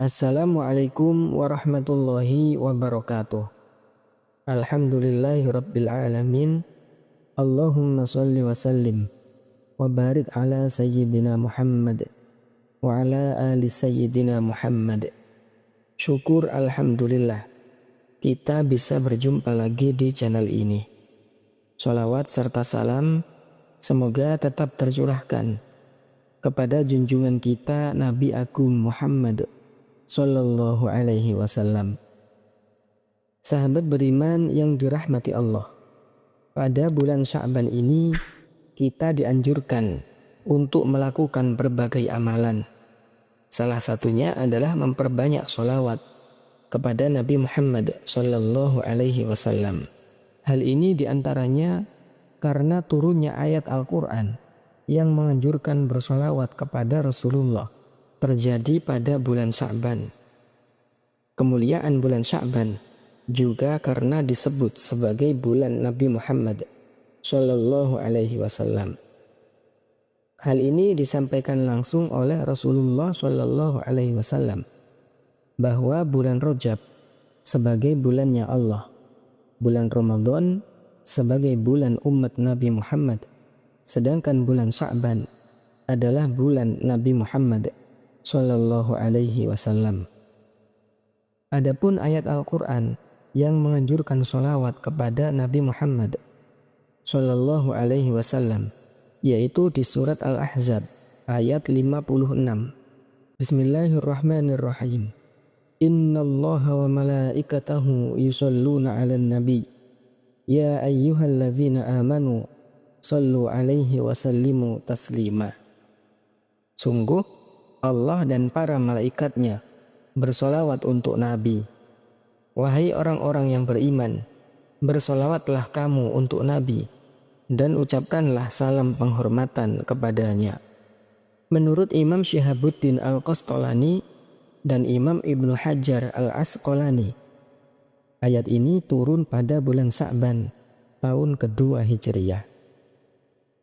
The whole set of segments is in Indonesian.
Assalamualaikum warahmatullahi wabarakatuh. Alhamdulillahi rabbil alamin. Allahumma salli wa sallim wa barik ala sayyidina Muhammad wa ala ali sayyidina Muhammad. Syukur alhamdulillah kita bisa berjumpa lagi di channel ini. Sholawat serta salam semoga tetap tercurahkan kepada junjungan kita Nabi Agung Muhammad Sallallahu alaihi wasallam. Sahabat beriman yang dirahmati Allah, pada bulan Sya'ban ini kita dianjurkan untuk melakukan berbagai amalan. Salah satunya adalah memperbanyak sholawat kepada Nabi Muhammad Sallallahu alaihi wasallam. Hal ini diantaranya karena turunnya ayat Al-Quran yang menganjurkan bersholawat kepada Rasulullah terjadi pada bulan Sya'ban. Kemuliaan bulan Sya'ban juga karena disebut sebagai bulan Nabi Muhammad Sallallahu alaihi wasallam. Hal ini disampaikan langsung oleh Rasulullah Sallallahu alaihi wasallam bahwa bulan Rajab sebagai bulannya Allah, bulan Ramadan sebagai bulan umat Nabi Muhammad, sedangkan bulan Sya'ban adalah bulan Nabi Muhammad Sallallahu alaihi wasallam. Adapun ayat Al-Quran yang menganjurkan sholawat kepada Nabi Muhammad Sallallahu alaihi wasallam yaitu di surat Al-Ahzab ayat 56. Bismillahirrahmanirrahim. Innallaha wa malaikatahu yusalluna 'alan nabi. Ya ayyuhalladzina amanu sallu alaihi wa sallimu taslima. Sungguh Allah dan para malaikatnya bersolawat untuk Nabi. Wahai orang-orang yang beriman, bersolawatlah kamu untuk Nabi dan ucapkanlah salam penghormatan kepadanya. Menurut Imam Syihabuddin Al-Qastolani dan Imam Ibnu Hajar Al-Asqalani, ayat ini turun pada bulan Sya'ban tahun kedua Hijriyah.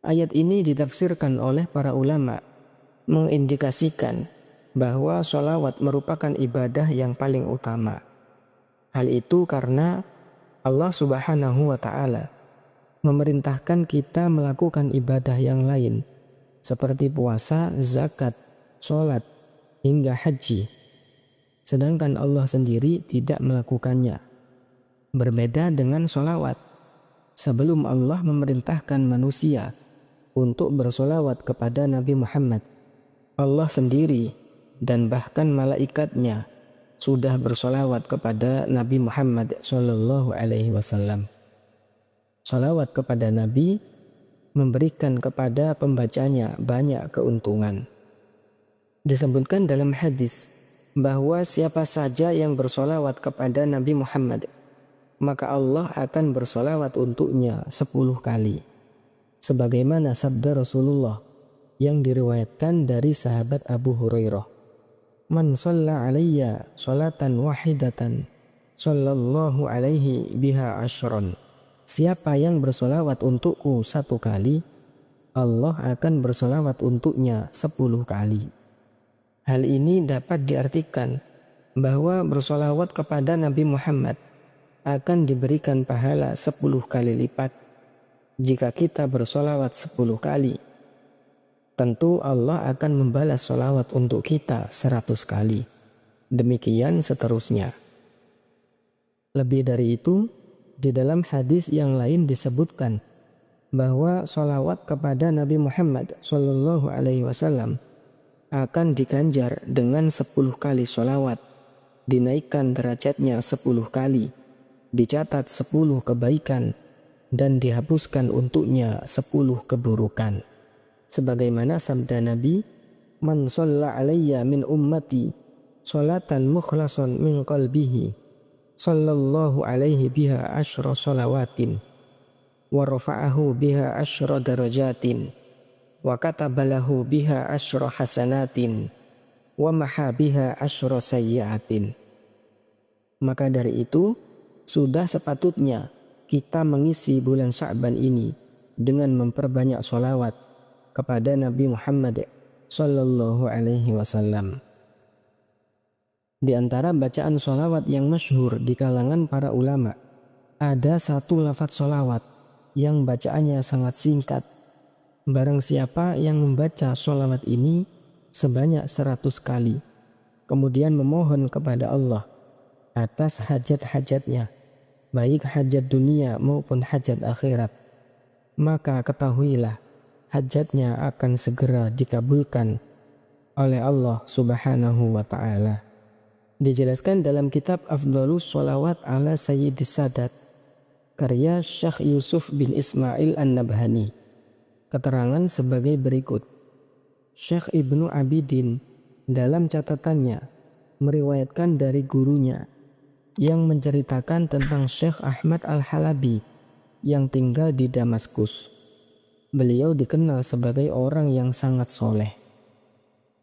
Ayat ini ditafsirkan oleh para ulama mengindikasikan bahwa sholawat merupakan ibadah yang paling utama. Hal itu karena Allah Subhanahu wa Ta'ala memerintahkan kita melakukan ibadah yang lain seperti puasa, zakat, sholat, hingga haji. Sedangkan Allah sendiri tidak melakukannya. Berbeda dengan sholawat. Sebelum Allah memerintahkan manusia untuk bersolawat kepada Nabi Muhammad, Allah sendiri dan bahkan malaikatnya sudah bersolawat kepada Nabi Muhammad Sallallahu alaihi wasallam. Solawat kepada Nabi memberikan kepada pembacanya banyak keuntungan. Disebutkan dalam hadis bahwa siapa saja yang bersolawat kepada Nabi Muhammad, maka Allah akan bersolawat untuknya 10 kali. Sebagaimana sabda Rasulullah yang diriwayatkan dari sahabat Abu Hurairah, man shalla alayya sholatan wahidatan sallallahu alaihi biha asyran. Siapa yang bersolawat untukku 1 kali, Allah akan bersolawat untuknya 10 kali. Hal ini dapat diartikan bahwa bersolawat kepada Nabi Muhammad akan diberikan pahala 10 kali lipat jika kita bersolawat 10 kali. Tentu Allah akan membalas sholawat untuk kita 100 kali. Demikian seterusnya. Lebih dari itu, di dalam hadis yang lain disebutkan bahwa sholawat kepada Nabi Muhammad Sallallahu alaihi wasallam akan diganjar dengan 10 kali sholawat, dinaikkan derajatnya 10 kali, dicatat 10 kebaikan, dan dihapuskan untuknya 10 keburukan. Sebagaimana sabda Nabi, man shalla alayya min ummati sholatan mukhlasan min qalbihi sallallahu alaihi biha asyra sholawatin wa rafa'ahu biha asyra darajatin wa katabalahu biha asyra hasanatin wa maha biha asyra sayyiatin. Maka dari itu sudah sepatutnya kita mengisi bulan Sya'ban ini dengan memperbanyak sholawat kepada Nabi Muhammad Sallallahu alaihi wasallam. Di antara bacaan sholawat yang masyhur di kalangan para ulama, ada satu lafaz sholawat yang bacaannya sangat singkat. Barang siapa yang membaca sholawat ini sebanyak 100 kali, kemudian memohon kepada Allah atas hajat-hajatnya, baik hajat dunia maupun hajat akhirat, maka ketahuilah hajatnya akan segera dikabulkan oleh Allah Subhanahu wa Ta'ala. Dijelaskan dalam kitab Afdhalus Sholawat ala Sayyidis Sadat karya Syekh Yusuf bin Ismail An-Nabhani. Keterangan sebagai berikut. Syekh Ibnu Abidin dalam catatannya meriwayatkan dari gurunya yang menceritakan tentang Syekh Ahmad Al-Halabi yang tinggal di Damaskus. Beliau dikenal sebagai orang yang sangat soleh.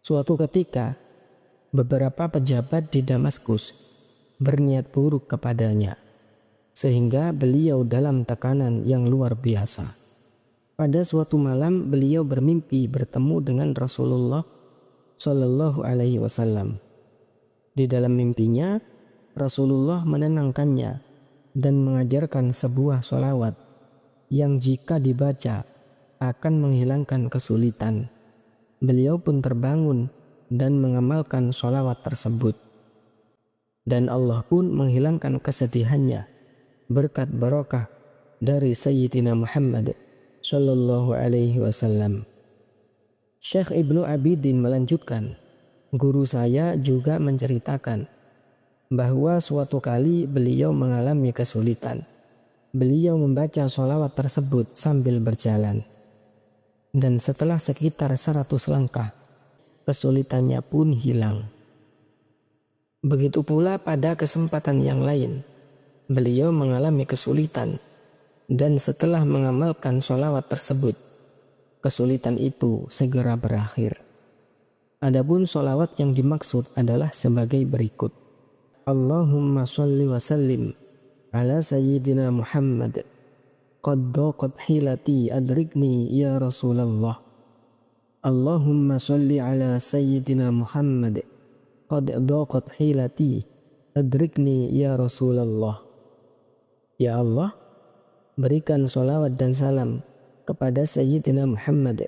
Suatu ketika, beberapa pejabat di Damaskus berniat buruk kepadanya, sehingga beliau dalam tekanan yang luar biasa. Pada suatu malam beliau bermimpi bertemu dengan Rasulullah Shallallahu Alaihi Wasallam. Di dalam mimpinya, Rasulullah menenangkannya dan mengajarkan sebuah sholawat yang jika dibaca akan menghilangkan kesulitan. Beliau pun terbangun dan mengamalkan sholawat tersebut. Dan Allah pun menghilangkan kesedihannya berkat barokah dari Sayyidina Muhammad Sallallahu Alaihi Wasallam. Syekh Ibnu Abidin melanjutkan, guru saya juga menceritakan bahwa suatu kali beliau mengalami kesulitan. Beliau membaca sholawat tersebut sambil berjalan. Dan setelah sekitar 100 langkah, kesulitannya pun hilang. Begitu pula pada kesempatan yang lain, beliau mengalami kesulitan, dan setelah mengamalkan sholawat tersebut, kesulitan itu segera berakhir. Adapun sholawat yang dimaksud adalah sebagai berikut. Allahumma sholli wa sallim ala Sayyidina Muhammad. Qad daqat hilati adrikni ya Rasulullah. Allahumma sholli ala Sayyidina Muhammad. Qad daqat hilati adrikni ya Rasulullah. Ya Allah, berikan sholawat dan salam kepada Sayyidina Muhammad.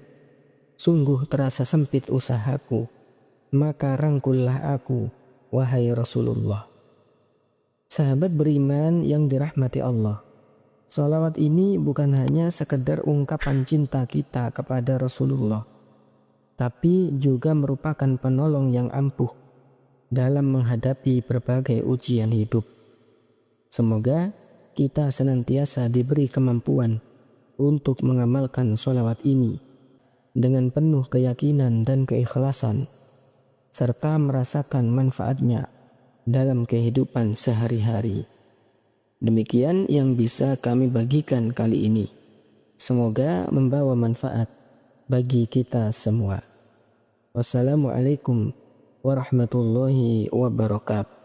Sungguh terasa sempit usahaku, maka rangkullah aku, wahai Rasulullah. Sahabat beriman yang dirahmati Allah, sholawat ini bukan hanya sekedar ungkapan cinta kita kepada Rasulullah, tapi juga merupakan penolong yang ampuh dalam menghadapi berbagai ujian hidup. Semoga kita senantiasa diberi kemampuan untuk mengamalkan sholawat ini dengan penuh keyakinan dan keikhlasan, serta merasakan manfaatnya dalam kehidupan sehari-hari. Demikian yang bisa kami bagikan kali ini. Semoga membawa manfaat bagi kita semua. Wassalamualaikum warahmatullahi wabarakatuh.